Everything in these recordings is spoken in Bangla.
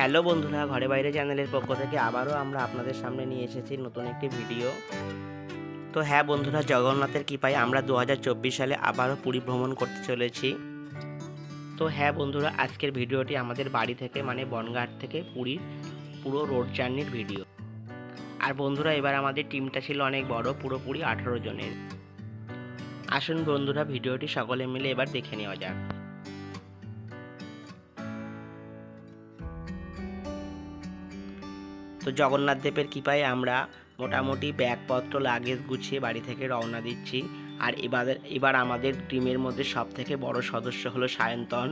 হ্যালো বন্ধুরা, ঘরে বাইরে চ্যানেলের পক্ষ থেকে আবারও আমরা আপনাদের সামনে নিয়ে এসেছি নতুন একটি ভিডিও। তো হ্যাঁ বন্ধুরা, জগন্নাথের কৃপায় আমরা 2024 সালে আবারও পুরী ভ্রমণ করতে চলেছি। তো হ্যাঁ বন্ধুরা, আজকের ভিডিওটি আমাদের বাড়ি থেকে মানে বনগাঁ থেকে পুরীর পুরো রোড জার্নির ভিডিও। আর বন্ধুরা, এবার আমাদের টিমটা ছিল অনেক বড়, পুরোপুরি 18 জনের। আসুন বন্ধুরা, ভিডিওটি সকলে মিলে এবার দেখে নেওয়া যাক। তো জগন্নাথ দেবের কৃপায় আমরা মোটামুটি ব্যাগপত্র লাগেজ গুছিয়ে বাড়ি থেকে রওনা দিচ্ছি। আর এবার আমাদের টিমের মধ্যে সব থেকে বড় সদস্য হলো সায়ন্তন।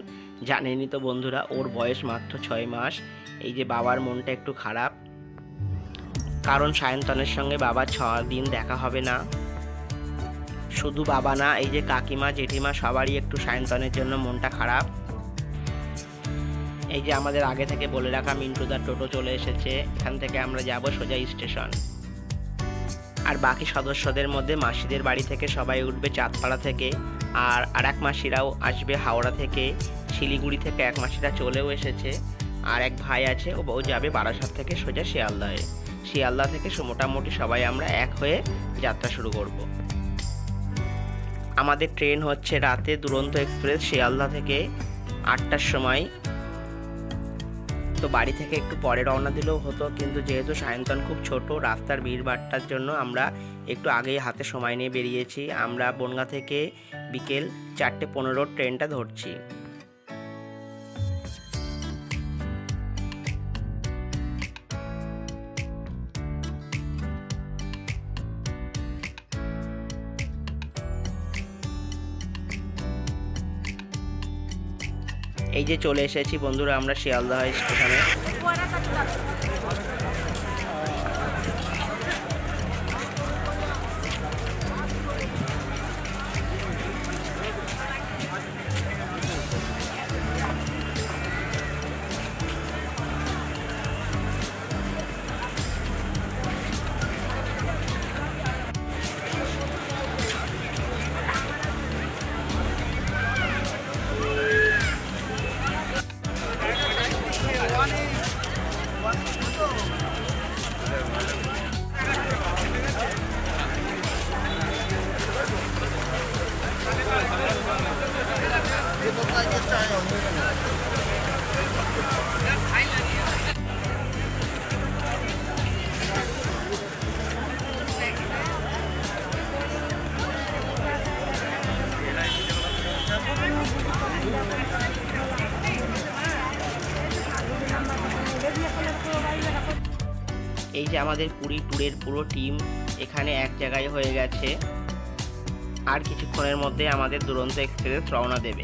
জানেনই তো বন্ধুরা, ওর বয়স মাত্র 6 মাস। এই যে বাবার মনটা একটু খারাপ, কারণ সায়ন্তনের সঙ্গে বাবার 6 দিন দেখা হবে না। শুধু বাবা না, এই যে কাকিমা জেঠিমা সবারই একটু সায়ন্তনের জন্য মনটা খারাপ। এই যে আমাদের আগে থেকে বলে রাখা মিন্টুদার টোটো চলে এসেছে। এখান থেকে আমরা যাব সোজা স্টেশন। আর বাকি সদস্যদের মধ্যে মাসিদের বাড়ি থেকে সবাই উঠবে চাঁদপাড়া থেকে, আর এক মাসিরাও আসবে হাওড়া থেকে। শিলিগুড়ি থেকে এক মাসিরা চলেও এসেছে। আর এক ভাই আছে, ও যাবে বারাসাত থেকে সোজা শিয়ালদাহে। শিয়ালদা থেকে মোটামুটি সবাই আমরা এক হয়ে যাত্রা শুরু করব। আমাদের ট্রেন হচ্ছে রাতে দুরন্ত এক্সপ্রেস শিয়ালদা থেকে 8টার সময়। তো বাড়ি থেকে একটু পরে রওনা দিলেও হতো, কিন্তু যেহেতু সায়ন্তন খুব ছোট, রাস্তার ভিড়ভাট্টার জন্য আমরা একটু আগেই হাতে সময় নিয়ে বেরিয়েছি। আমরা বনগাঁ থেকে বিকেল 4:15 ট্রেনটা ধরছি। এই যে চলে এসেছি বন্ধুরা আমরা শিয়ালদহ স্টেশনে। এই যে আমাদের পুরী ট্যুরের পুরো টিম এখানে এক জায়গায় হয়ে গেছে। আর কিছুক্ষণের মধ্যে আমাদের দুরন্ত এক্সপ্রেস রওনা দেবে।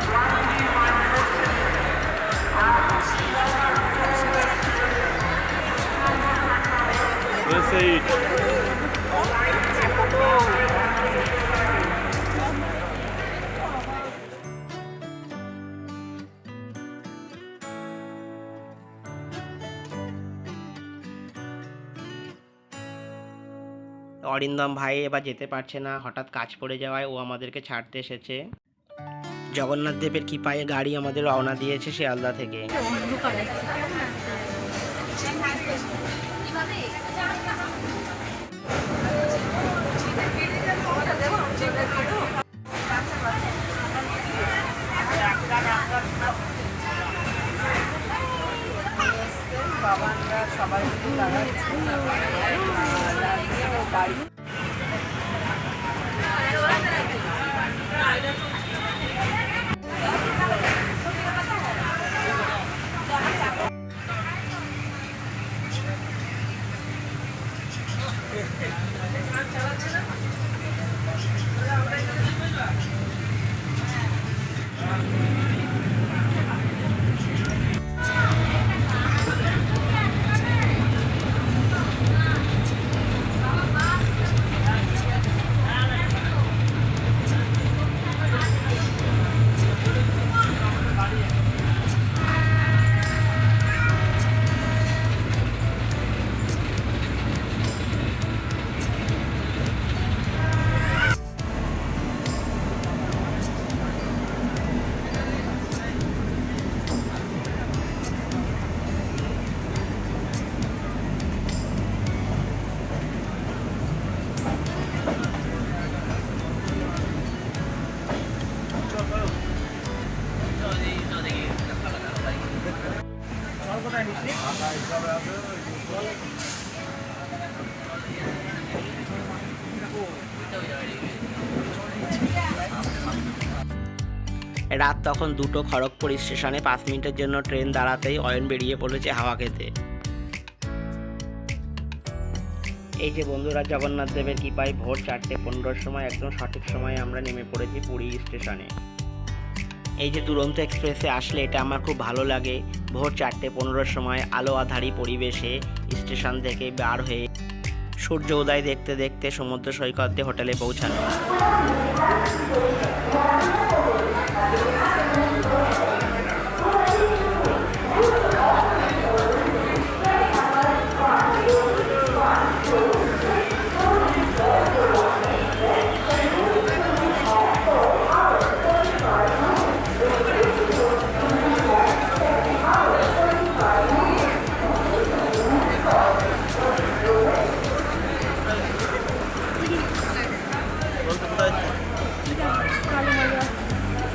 অরিন্দম ভাই এবার যেতে পারছে না, হঠাৎ কাজ পড়ে যাওয়ায় ও আমাদেরকে ছাড়তে এসেছে। জগন্নাথ দেবের কৃপায় গাড়ি আমাদের রওনা দিয়েছে শিয়ালদা থেকে। বাবানরা সবাই বাড়ি রাত তখন 2টো। খড়গপুর স্টেশনে 5 মিনিটের জন্য ট্রেন দাঁড়াতেই অয়ন বেরিয়ে পড়েছে হাওয়া খেতে। এই যে বন্ধুরা, জগন্নাথ দেবের কৃপায় ভোর 4:15 সময় একদম সঠিক সময়ে আমরা নেমে পড়েছি পুরী স্টেশনে। এই যে দুরন্ত এক্সপ্রেসে আসলে এটা আমার খুব ভালো লাগে। ভোর 4:15 সময় আলো আঁধারি পরিবেশে স্টেশন থেকে বার হয়ে সূর্য উদয় দেখতে দেখতে সমুদ্র সৈকতে হোটেলে পৌঁছানো।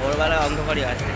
ভোরবেলায় অন্ধকারই আছে।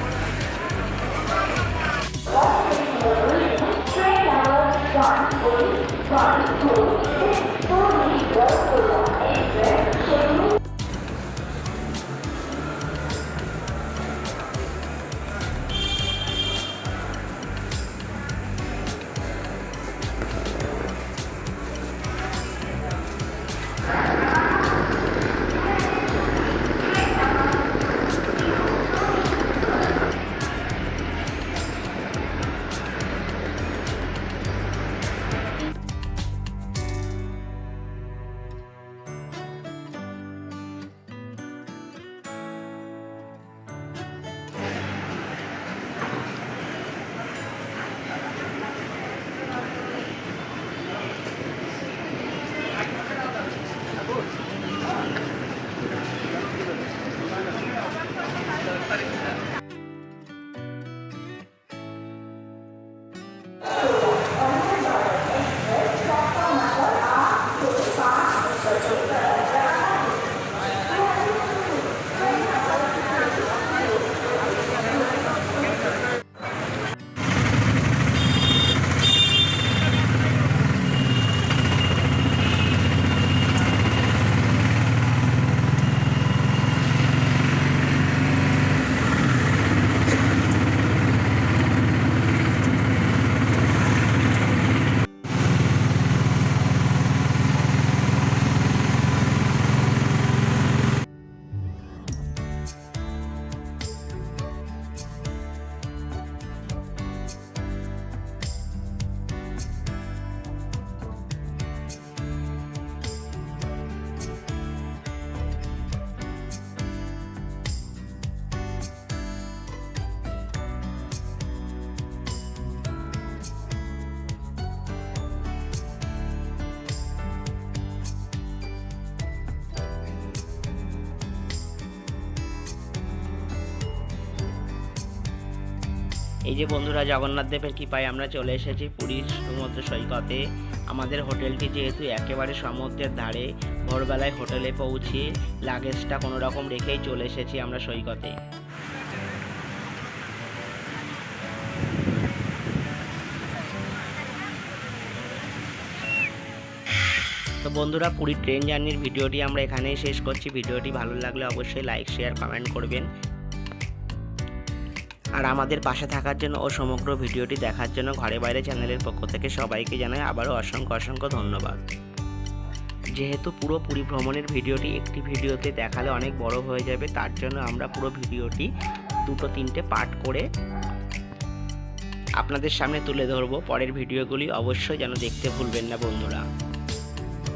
এই যে বন্ধুরা, জগন্নাথ দেবের কৃপায় আমরা চলে এসেছি পুরীর সমুদ্র সৈকতে। আমাদের হোটেলটি যেহেতু একেবারে সমুদ্রের ধারে, ভোরবেলায় হোটেলে পৌঁছে লাগেজটা কোনো রকম রেখেই চলে এসেছি আমরা সৈকতে। তো বন্ধুরা, পুরী ট্রেন জার্নির ভিডিওটি আমরা এখানেই শেষ করছি। ভিডিওটি ভালো লাগলে অবশ্যই লাইক, শেয়ার, কমেন্ট করবেন। আর আমাদের পাশে থাকার জন্য ও সমগ্র ভিডিওটি দেখার জন্য ঘরে বাইরে চ্যানেলের পক্ষ থেকে সবাইকে জানাই আবারও অসংখ্য অসংখ্য ধন্যবাদ। যেহেতু পুরো পুরী ভ্রমণের ভিডিওটি একটি ভিডিওতে দেখালে অনেক বড় হয়ে যাবে, তার জন্য আমরা পুরো ভিডিওটি 2-3টে পার্ট করে আপনাদের সামনে তুলে ধরবো। পরের ভিডিওগুলি অবশ্যই যেন দেখতে ভুলবেন না বন্ধুরা।